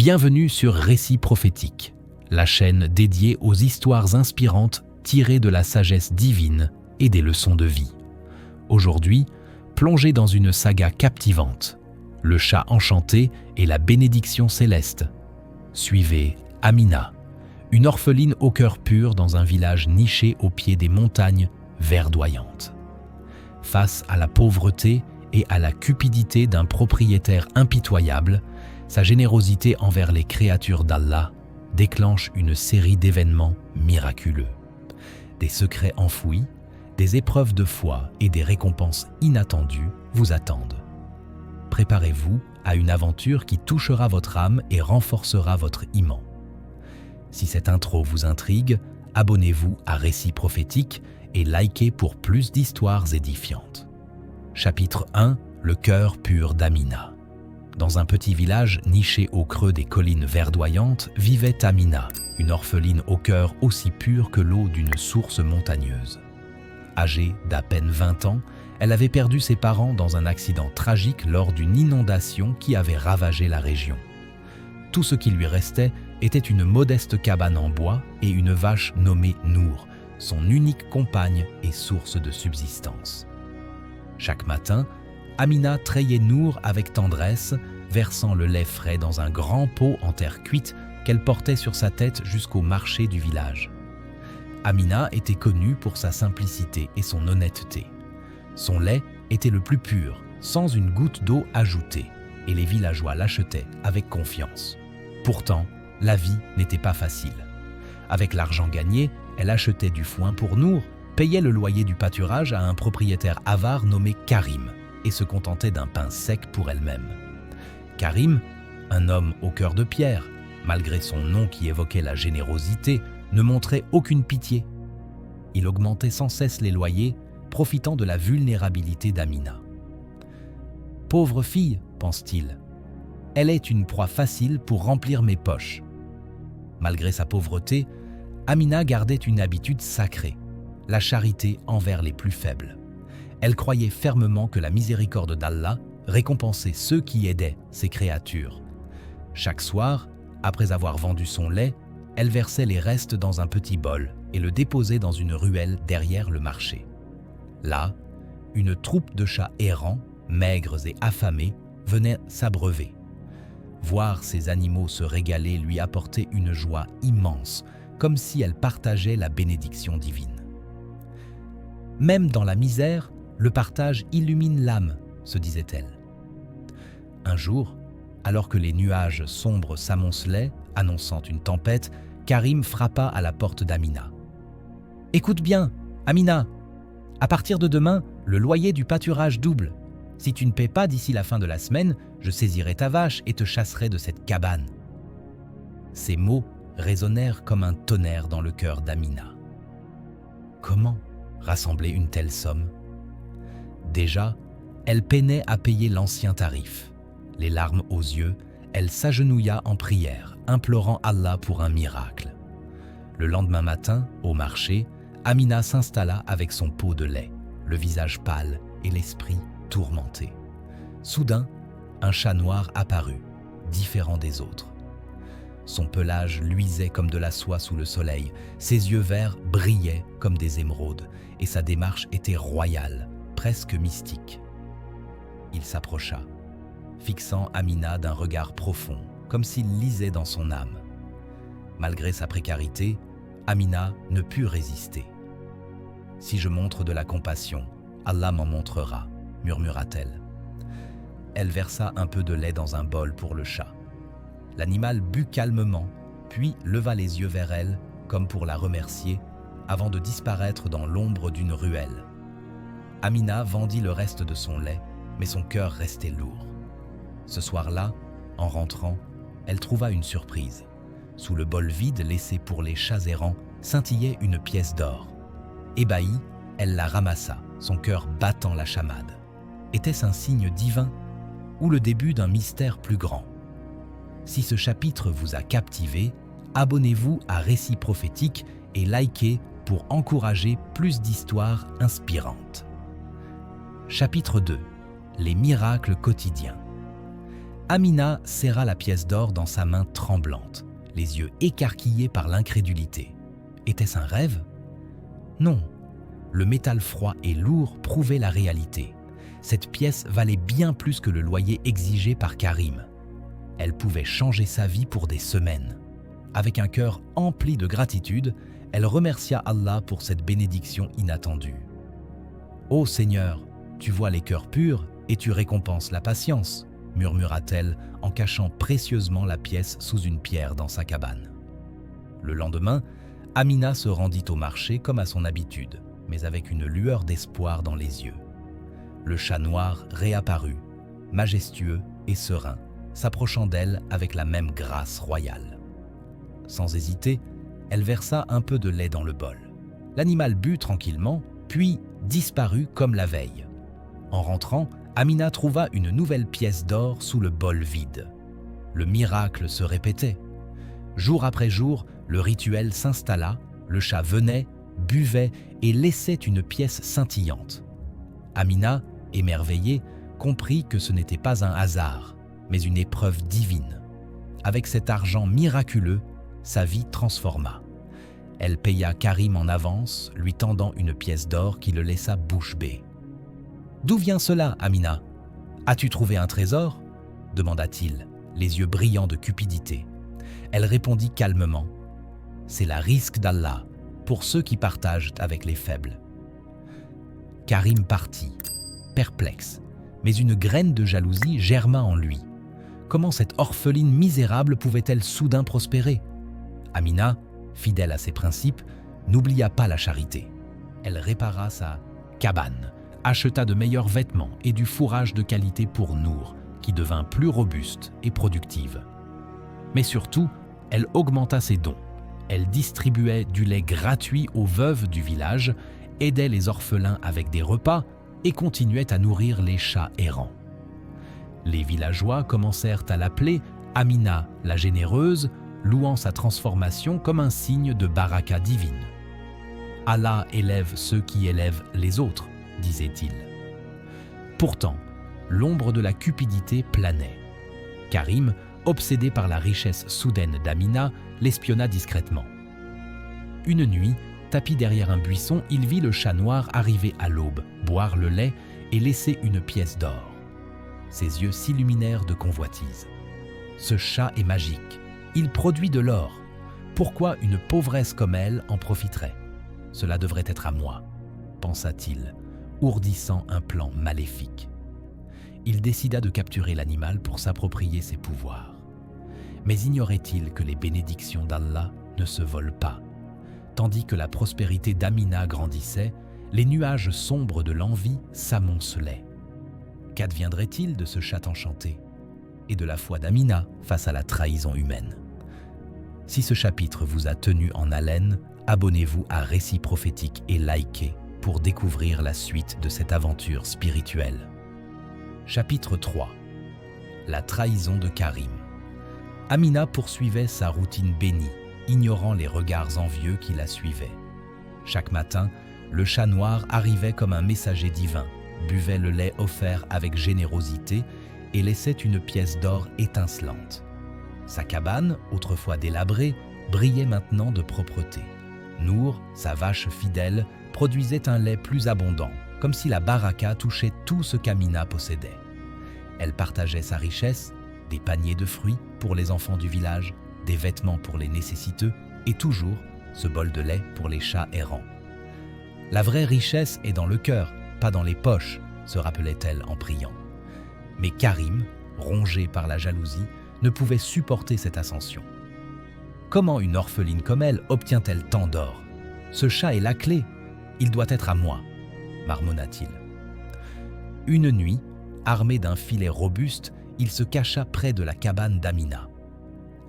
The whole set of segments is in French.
Bienvenue sur Récits prophétiques, la chaîne dédiée aux histoires inspirantes tirées de la sagesse divine et des leçons de vie. Aujourd'hui, plongez dans une saga captivante, le chat enchanté et la bénédiction céleste. Suivez Amina, une orpheline au cœur pur dans un village niché au pied des montagnes verdoyantes. Face à la pauvreté et à la cupidité d'un propriétaire impitoyable, sa générosité envers les créatures d'Allah déclenche une série d'événements miraculeux. Des secrets enfouis, des épreuves de foi et des récompenses inattendues vous attendent. Préparez-vous à une aventure qui touchera votre âme et renforcera votre iman. Si cette intro vous intrigue, abonnez-vous à Récits prophétiques et likez pour plus d'histoires édifiantes. Chapitre 1. Le cœur pur d'Amina. Dans un petit village niché au creux des collines verdoyantes, vivait Amina, une orpheline au cœur aussi pur que l'eau d'une source montagneuse. Âgée d'à peine 20 ans, elle avait perdu ses parents dans un accident tragique lors d'une inondation qui avait ravagé la région. Tout ce qui lui restait était une modeste cabane en bois et une vache nommée Nour, son unique compagne et source de subsistance. Chaque matin, Amina trayait Nour avec tendresse, versant le lait frais dans un grand pot en terre cuite qu'elle portait sur sa tête jusqu'au marché du village. Amina était connue pour sa simplicité et son honnêteté. Son lait était le plus pur, sans une goutte d'eau ajoutée, et les villageois l'achetaient avec confiance. Pourtant, la vie n'était pas facile. Avec l'argent gagné, elle achetait du foin pour Nour, payait le loyer du pâturage à un propriétaire avare nommé Karim et se contentait d'un pain sec pour elle-même. Karim, un homme au cœur de pierre, malgré son nom qui évoquait la générosité, ne montrait aucune pitié. Il augmentait sans cesse les loyers, profitant de la vulnérabilité d'Amina. « Pauvre fille, pense-t-il, elle est une proie facile pour remplir mes poches. » Malgré sa pauvreté, Amina gardait une habitude sacrée, la charité envers les plus faibles. Elle croyait fermement que la miséricorde d'Allah récompensait ceux qui aidaient ses créatures. Chaque soir, après avoir vendu son lait, elle versait les restes dans un petit bol et le déposait dans une ruelle derrière le marché. Là, une troupe de chats errants, maigres et affamés, venait s'abreuver. Voir ces animaux se régaler lui apportait une joie immense, comme si elle partageait la bénédiction divine. Même dans la misère, le partage illumine l'âme, se disait-elle. Un jour, alors que les nuages sombres s'amoncelaient, annonçant une tempête, Karim frappa à la porte d'Amina. « Écoute bien, Amina, à partir de demain, le loyer du pâturage double. Si tu ne paies pas d'ici la fin de la semaine, je saisirai ta vache et te chasserai de cette cabane. » Ces mots résonnèrent comme un tonnerre dans le cœur d'Amina. Comment rassembler une telle somme? Déjà, elle peinait à payer l'ancien tarif. Les larmes aux yeux, elle s'agenouilla en prière, implorant Allah pour un miracle. Le lendemain matin, au marché, Amina s'installa avec son pot de lait, le visage pâle et l'esprit tourmenté. Soudain, un chat noir apparut, différent des autres. Son pelage luisait comme de la soie sous le soleil, ses yeux verts brillaient comme des émeraudes, et sa démarche était royale, presque mystique. Il s'approcha, fixant Amina d'un regard profond, comme s'il lisait dans son âme. Malgré sa précarité, Amina ne put résister. « Si je montre de la compassion, Allah m'en montrera », murmura-t-elle. Elle versa un peu de lait dans un bol pour le chat. L'animal but calmement, puis leva les yeux vers elle, comme pour la remercier, avant de disparaître dans l'ombre d'une ruelle. Amina vendit le reste de son lait, mais son cœur restait lourd. Ce soir-là, en rentrant, elle trouva une surprise. Sous le bol vide laissé pour les chats errants, scintillait une pièce d'or. Ébahie, elle la ramassa, son cœur battant la chamade. Était-ce un signe divin ou le début d'un mystère plus grand? Si ce chapitre vous a captivé, abonnez-vous à Récits prophétiques et likez pour encourager plus d'histoires inspirantes. Chapitre 2. Les miracles quotidiens. Amina serra la pièce d'or dans sa main tremblante, les yeux écarquillés par l'incrédulité. Était-ce un rêve? Non. Le métal froid et lourd prouvait la réalité. Cette pièce valait bien plus que le loyer exigé par Karim. Elle pouvait changer sa vie pour des semaines. Avec un cœur empli de gratitude, elle remercia Allah pour cette bénédiction inattendue. « Ô Seigneur, tu vois les cœurs purs et tu récompenses la patience », murmura-t-elle en cachant précieusement la pièce sous une pierre dans sa cabane. Le lendemain, Amina se rendit au marché comme à son habitude, mais avec une lueur d'espoir dans les yeux. Le chat noir réapparut, majestueux et serein, s'approchant d'elle avec la même grâce royale. Sans hésiter, elle versa un peu de lait dans le bol. L'animal but tranquillement, puis disparut comme la veille. En rentrant, Amina trouva une nouvelle pièce d'or sous le bol vide. Le miracle se répétait. Jour après jour, le rituel s'installa, le chat venait, buvait et laissait une pièce scintillante. Amina, émerveillée, comprit que ce n'était pas un hasard, mais une épreuve divine. Avec cet argent miraculeux, sa vie transforma. Elle paya Karim en avance, lui tendant une pièce d'or qui le laissa bouche bée. « D'où vient cela, Amina? As-tu trouvé un trésor ?» demanda-t-il, les yeux brillants de cupidité. Elle répondit calmement. « C'est la risque d'Allah pour ceux qui partagent avec les faibles. » Karim partit, perplexe, mais une graine de jalousie germa en lui. Comment cette orpheline misérable pouvait-elle soudain prospérer? Amina, fidèle à ses principes, n'oublia pas la charité. Elle répara sa cabane, acheta de meilleurs vêtements et du fourrage de qualité pour Nour, qui devint plus robuste et productive. Mais surtout, elle augmenta ses dons. Elle distribuait du lait gratuit aux veuves du village, aidait les orphelins avec des repas et continuait à nourrir les chats errants. Les villageois commencèrent à l'appeler Amina la généreuse, louant sa transformation comme un signe de baraka divine. « Allah élève ceux qui élèvent les autres », disait-il. Pourtant, l'ombre de la cupidité planait. Karim, obsédé par la richesse soudaine d'Amina, l'espionna discrètement. Une nuit, tapi derrière un buisson, il vit le chat noir arriver à l'aube, boire le lait et laisser une pièce d'or. Ses yeux s'illuminèrent de convoitise. Ce chat est magique. Il produit de l'or. Pourquoi une pauvresse comme elle en profiterait? Cela devrait être à moi, pensa-t-il, ourdissant un plan maléfique. Il décida de capturer l'animal pour s'approprier ses pouvoirs. Mais ignorait-il que les bénédictions d'Allah ne se volent pas? Tandis que la prospérité d'Amina grandissait, les nuages sombres de l'envie s'amoncelaient. Qu'adviendrait-il de ce chat enchanté et de la foi d'Amina face à la trahison humaine? Si ce chapitre vous a tenu en haleine, abonnez-vous à Récits prophétiques et likez pour découvrir la suite de cette aventure spirituelle. Chapitre 3. La trahison de Karim. Amina poursuivait sa routine bénie, ignorant les regards envieux qui la suivaient. Chaque matin, le chat noir arrivait comme un messager divin, buvait le lait offert avec générosité et laissait une pièce d'or étincelante. Sa cabane, autrefois délabrée, brillait maintenant de propreté. Nour, sa vache fidèle, produisait un lait plus abondant, comme si la baraka touchait tout ce qu'Amina possédait. Elle partageait sa richesse, des paniers de fruits pour les enfants du village, des vêtements pour les nécessiteux et toujours ce bol de lait pour les chats errants. La vraie richesse est dans le cœur, pas dans les poches, se rappelait-elle en priant. Mais Karim, rongé par la jalousie, ne pouvait supporter cette ascension. Comment une orpheline comme elle obtient-elle tant d'or? Ce chat est la clé, il doit être à moi, marmonna-t-il. Une nuit, armé d'un filet robuste, il se cacha près de la cabane d'Amina.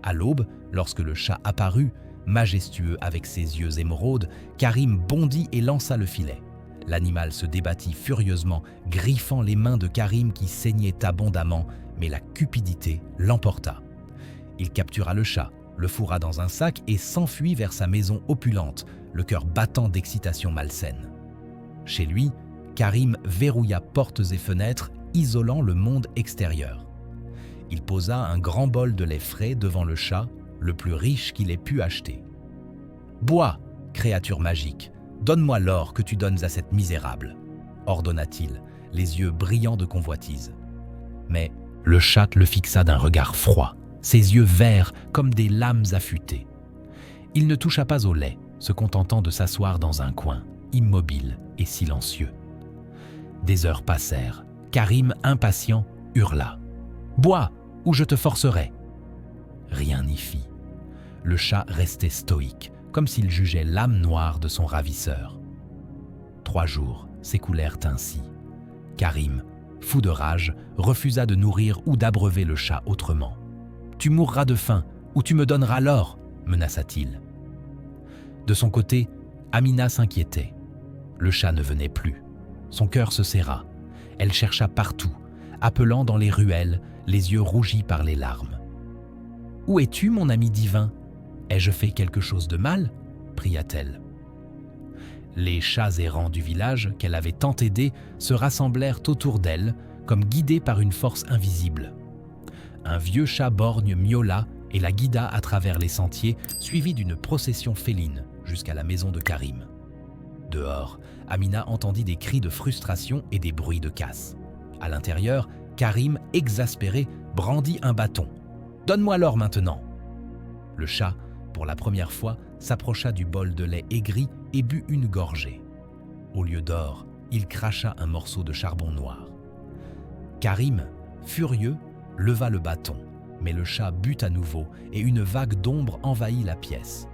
À l'aube, lorsque le chat apparut, majestueux avec ses yeux émeraudes, Karim bondit et lança le filet. L'animal se débattit furieusement, griffant les mains de Karim qui saignaient abondamment, mais la cupidité l'emporta. Il captura le chat, le fourra dans un sac et s'enfuit vers sa maison opulente, le cœur battant d'excitation malsaine. Chez lui, Karim verrouilla portes et fenêtres, isolant le monde extérieur. Il posa un grand bol de lait frais devant le chat, le plus riche qu'il ait pu acheter. « Bois, créature magique, donne-moi l'or que tu donnes à cette misérable !» ordonna-t-il, les yeux brillants de convoitise. Mais le chat le fixa d'un regard froid, ses yeux verts comme des lames affûtées. Il ne toucha pas au lait, se contentant de s'asseoir dans un coin, immobile et silencieux. Des heures passèrent. Karim, impatient, hurla. « Bois, ou je te forcerai !» Rien n'y fit. Le chat restait stoïque, comme s'il jugeait l'âme noire de son ravisseur. 3 jours s'écoulèrent ainsi. Karim, fou de rage, refusa de nourrir ou d'abreuver le chat autrement. « Tu mourras de faim, ou tu me donneras l'or !» menaça-t-il. De son côté, Amina s'inquiétait. Le chat ne venait plus. Son cœur se serra. Elle chercha partout, appelant dans les ruelles, les yeux rougis par les larmes. « Où es-tu, mon ami divin ? Ai-je fait quelque chose de mal ?» pria-t-elle. Les chats errants du village, qu'elle avait tant aidés, se rassemblèrent autour d'elle, comme guidés par une force invisible. Un vieux chat borgne miaula et la guida à travers les sentiers, suivi d'une procession féline jusqu'à la maison de Karim. Dehors, Amina entendit des cris de frustration et des bruits de casse. À l'intérieur, Karim, exaspéré, brandit un bâton. « Donne-moi l'or maintenant !» Le chat, pour la première fois, s'approcha du bol de lait aigri et but une gorgée. Au lieu d'or, il cracha un morceau de charbon noir. Karim, furieux, leva le bâton, mais le chat but à nouveau et une vague d'ombre envahit la pièce.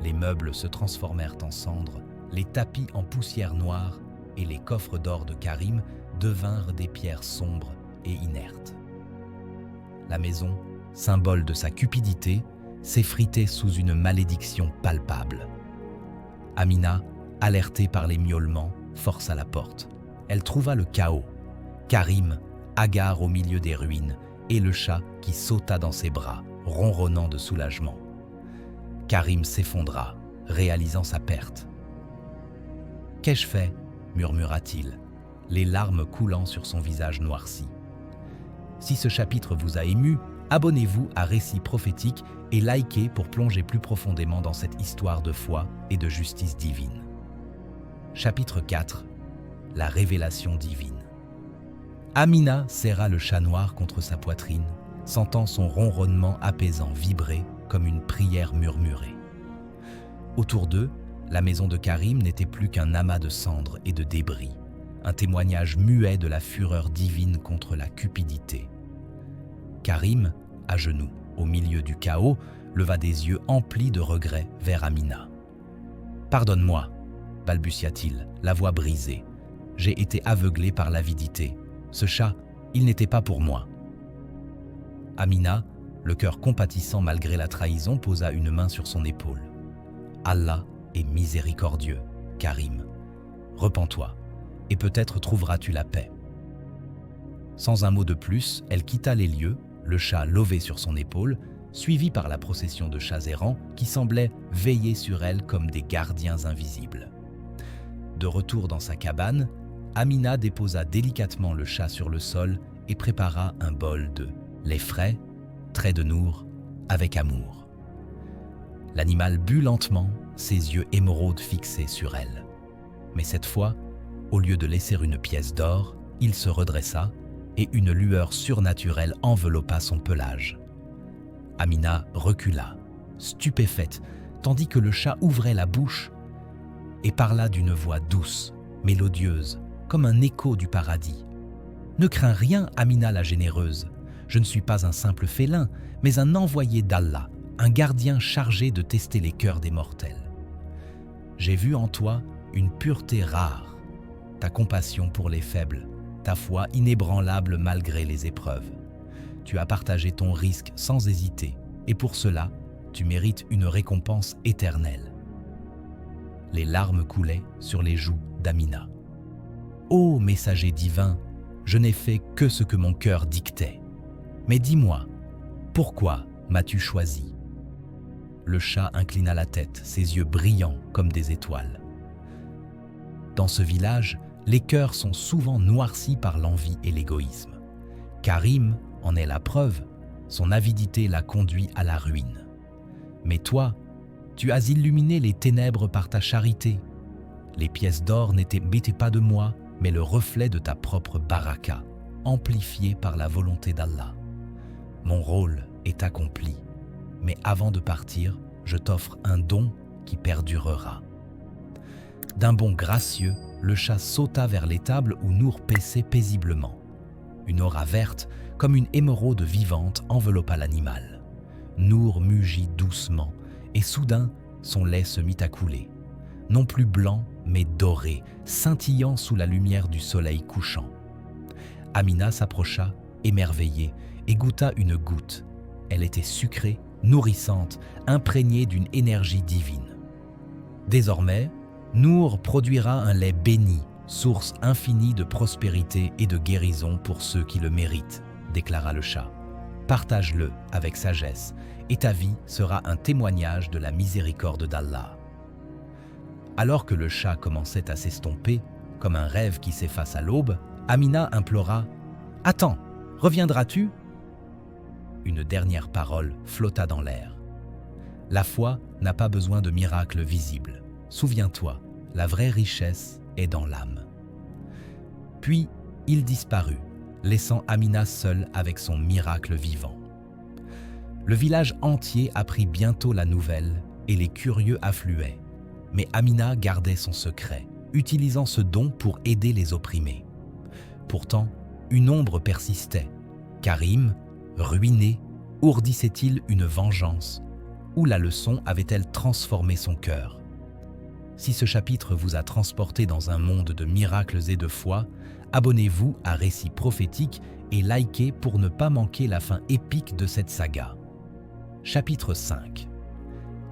Les meubles se transformèrent en cendres, les tapis en poussière noire et les coffres d'or de Karim devinrent des pierres sombres et inertes. La maison, symbole de sa cupidité, s'effritait sous une malédiction palpable. Amina, alertée par les miaulements, força la porte. Elle trouva le chaos. Karim, hagard au milieu des ruines, et le chat qui sauta dans ses bras, ronronnant de soulagement. Karim s'effondra, réalisant sa perte. « Qu'ai-je fait ?» murmura-t-il, les larmes coulant sur son visage noirci. Si ce chapitre vous a ému, abonnez-vous à Récits prophétiques et likez pour plonger plus profondément dans cette histoire de foi et de justice divine. Chapitre 4. La révélation divine. Amina serra le chat noir contre sa poitrine, sentant son ronronnement apaisant vibrer comme une prière murmurée. Autour d'eux, la maison de Karim n'était plus qu'un amas de cendres et de débris, un témoignage muet de la fureur divine contre la cupidité. Karim, à genoux, au milieu du chaos, leva des yeux emplis de regret vers Amina. « Pardonne-moi, » balbutia-t-il, la voix brisée. « J'ai été aveuglé par l'avidité. Ce chat, il n'était pas pour moi. » Amina, le cœur compatissant malgré la trahison, posa une main sur son épaule. « Allah est miséricordieux, Karim. Repens-toi, et peut-être trouveras-tu la paix. » Sans un mot de plus, elle quitta les lieux, le chat lové sur son épaule, suivi par la procession de chats errants qui semblaient veiller sur elle comme des gardiens invisibles. De retour dans sa cabane, Amina déposa délicatement le chat sur le sol et prépara un bol de lait frais, trait de Nour, avec amour. L'animal but lentement, ses yeux émeraudes fixés sur elle. Mais cette fois, au lieu de laisser une pièce d'or, il se redressa et une lueur surnaturelle enveloppa son pelage. Amina recula, stupéfaite, tandis que le chat ouvrait la bouche et parla d'une voix douce, mélodieuse, comme un écho du paradis. « Ne crains rien, Amina la généreuse. Je ne suis pas un simple félin, mais un envoyé d'Allah, un gardien chargé de tester les cœurs des mortels. J'ai vu en toi une pureté rare, ta compassion pour les faibles, ta foi inébranlable malgré les épreuves. Tu as partagé ton risque sans hésiter, et pour cela, tu mérites une récompense éternelle. » Les larmes coulaient sur les joues d'Amina. « Ô messager divin, je n'ai fait que ce que mon cœur dictait. Mais dis-moi, pourquoi m'as-tu choisi ?» Le chat inclina la tête, ses yeux brillants comme des étoiles. Dans ce village, les cœurs sont souvent noircis par l'envie et l'égoïsme. Karim en est la preuve, son avidité l'a conduit à la ruine. Mais toi, tu as illuminé les ténèbres par ta charité. Les pièces d'or n'étaient pas de moi, mais le reflet de ta propre baraka, amplifié par la volonté d'Allah. Mon rôle est accompli, mais avant de partir, je t'offre un don qui perdurera. » D'un bond gracieux, le chat sauta vers l'étable où Nour paissait paisiblement. Une aura verte, comme une émeraude vivante, enveloppa l'animal. Nour mugit doucement, et soudain, son lait se mit à couler. Non plus blanc, mais doré, scintillant sous la lumière du soleil couchant. Amina s'approcha, émerveillée, et goûta une goutte. Elle était sucrée, nourrissante, imprégnée d'une énergie divine. Désormais, Nour produira un lait béni, source infinie de prospérité et de guérison pour ceux qui le méritent, déclara le chat. Partage-le avec sagesse, et ta vie sera un témoignage de la miséricorde d'Allah. Alors que le chat commençait à s'estomper, comme un rêve qui s'efface à l'aube, Amina implora « Attends, reviendras-tu » Une dernière parole flotta dans l'air. La foi n'a pas besoin de miracles visibles. Souviens-toi, la vraie richesse est dans l'âme. Puis, il disparut, laissant Amina seule avec son miracle vivant. Le village entier apprit bientôt la nouvelle et les curieux affluaient. Mais Amina gardait son secret, utilisant ce don pour aider les opprimés. Pourtant, une ombre persistait. Karim, ruiné, ourdissait-il une vengeance? Ou la leçon avait-elle transformé son cœur? Si ce chapitre vous a transporté dans un monde de miracles et de foi, abonnez-vous à Récits prophétiques et likez pour ne pas manquer la fin épique de cette saga. Chapitre 5.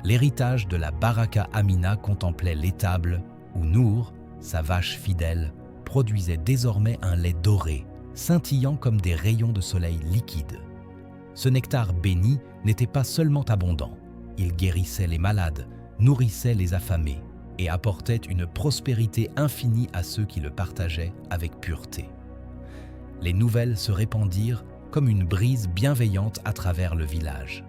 L'héritage de la Baraka Amina contemplait l'étable où Nour, sa vache fidèle, produisait désormais un lait doré, scintillant comme des rayons de soleil liquides. Ce nectar béni n'était pas seulement abondant, il guérissait les malades, nourrissait les affamés et apportait une prospérité infinie à ceux qui le partageaient avec pureté. Les nouvelles se répandirent comme une brise bienveillante à travers le village.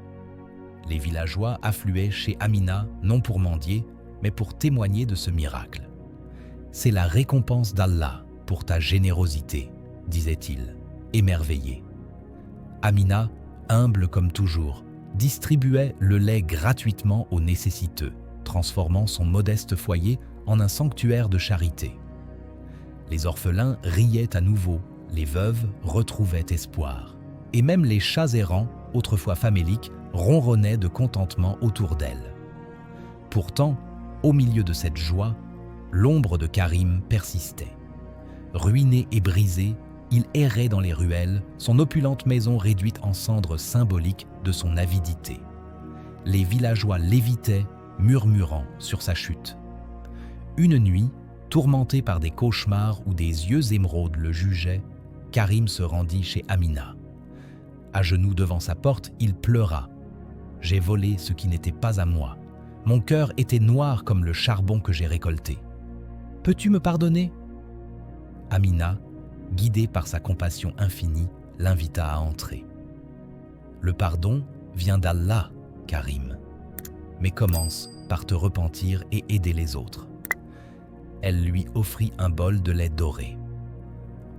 Les villageois affluaient chez Amina non pour mendier, mais pour témoigner de ce miracle. « C'est la récompense d'Allah pour ta générosité », disait-il, émerveillé. Amina, humble comme toujours, distribuait le lait gratuitement aux nécessiteux, transformant son modeste foyer en un sanctuaire de charité. Les orphelins riaient à nouveau, les veuves retrouvaient espoir. Et même les chats errants, autrefois faméliques, ronronnaient de contentement autour d'elle. Pourtant, au milieu de cette joie, l'ombre de Karim persistait. Ruiné et brisé, il errait dans les ruelles, son opulente maison réduite en cendres symboliques de son avidité. Les villageois l'évitaient, murmurant sur sa chute. Une nuit, tourmenté par des cauchemars où des yeux émeraudes le jugeaient, Karim se rendit chez Amina. À genoux devant sa porte, il pleura. « J'ai volé ce qui n'était pas à moi. Mon cœur était noir comme le charbon que j'ai récolté. Peux-tu me pardonner ?» Amina, guidée par sa compassion infinie, l'invita à entrer. « Le pardon vient d'Allah, Karim. Mais commence par te repentir et aider les autres. » Elle lui offrit un bol de lait doré.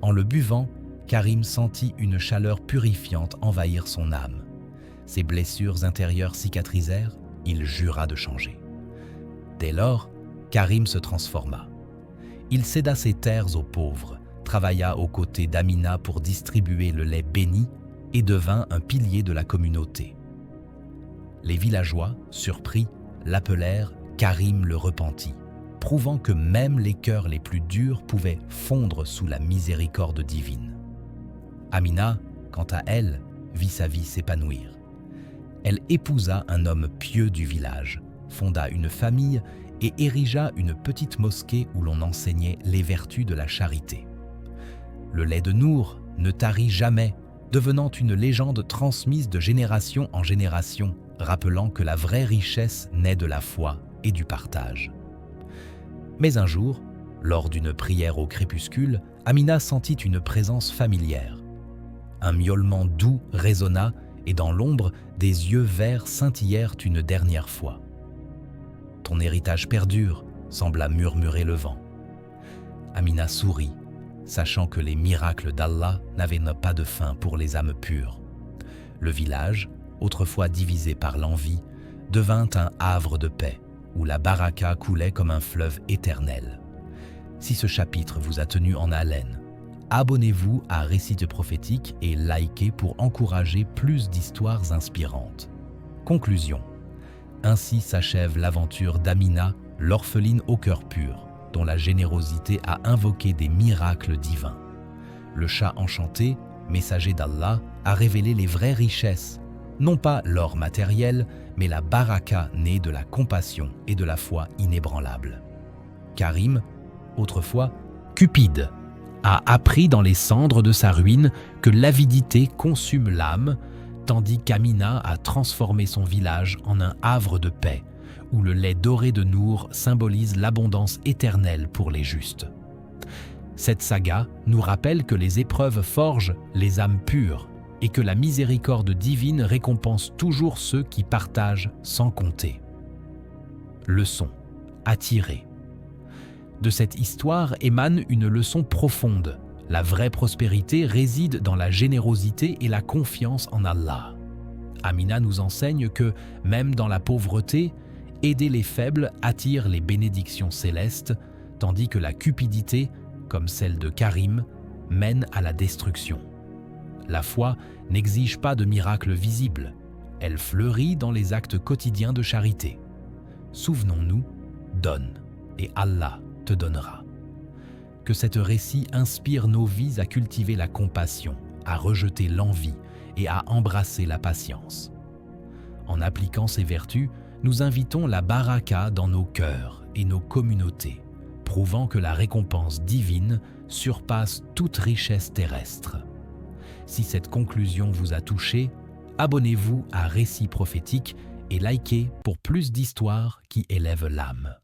En le buvant, Karim sentit une chaleur purifiante envahir son âme. Ses blessures intérieures cicatrisèrent, il jura de changer. Dès lors, Karim se transforma. Il céda ses terres aux pauvres, travailla aux côtés d'Amina pour distribuer le lait béni et devint un pilier de la communauté. Les villageois, surpris, l'appelèrent Karim le repenti, prouvant que même les cœurs les plus durs pouvaient fondre sous la miséricorde divine. Amina, quant à elle, vit sa vie s'épanouir. Elle épousa un homme pieux du village, fonda une famille et érigea une petite mosquée où l'on enseignait les vertus de la charité. Le lait de Nour ne tarit jamais, devenant une légende transmise de génération en génération, rappelant que la vraie richesse naît de la foi et du partage. Mais un jour, lors d'une prière au crépuscule, Amina sentit une présence familière. Un miaulement doux résonna et dans l'ombre, des yeux verts scintillèrent une dernière fois. Ton héritage perdure, sembla murmurer le vent. Amina sourit, sachant que les miracles d'Allah n'avaient pas de fin pour les âmes pures. Le village, autrefois divisé par l'envie, devint un havre de paix, où la baraka coulait comme un fleuve éternel. Si ce chapitre vous a tenu en haleine, abonnez-vous à Récits prophétiques et likez pour encourager plus d'histoires inspirantes. Conclusion. Ainsi s'achève l'aventure d'Amina, l'orpheline au cœur pur, dont la générosité a invoqué des miracles divins. Le chat enchanté, messager d'Allah, a révélé les vraies richesses, non pas l'or matériel, mais la baraka née de la compassion et de la foi inébranlable. Karim, autrefois Cupide, a appris dans les cendres de sa ruine que l'avidité consume l'âme, tandis qu'Amina a transformé son village en un havre de paix, où le lait doré de Nour symbolise l'abondance éternelle pour les justes. Cette saga nous rappelle que les épreuves forgent les âmes pures et que la miséricorde divine récompense toujours ceux qui partagent sans compter. Leçon à tirer. De cette histoire émane une leçon profonde. La vraie prospérité réside dans la générosité et la confiance en Allah. Amina nous enseigne que, même dans la pauvreté, aider les faibles attire les bénédictions célestes, tandis que la cupidité, comme celle de Karim, mène à la destruction. La foi n'exige pas de miracles visibles, elle fleurit dans les actes quotidiens de charité. Souvenons-nous, donne, et Allah te donnera. Que cet récit inspire nos vies à cultiver la compassion, à rejeter l'envie et à embrasser la patience. En appliquant ces vertus, nous invitons la baraka dans nos cœurs et nos communautés, prouvant que la récompense divine surpasse toute richesse terrestre. Si cette conclusion vous a touché, abonnez-vous à Récits prophétiques et likez pour plus d'histoires qui élèvent l'âme.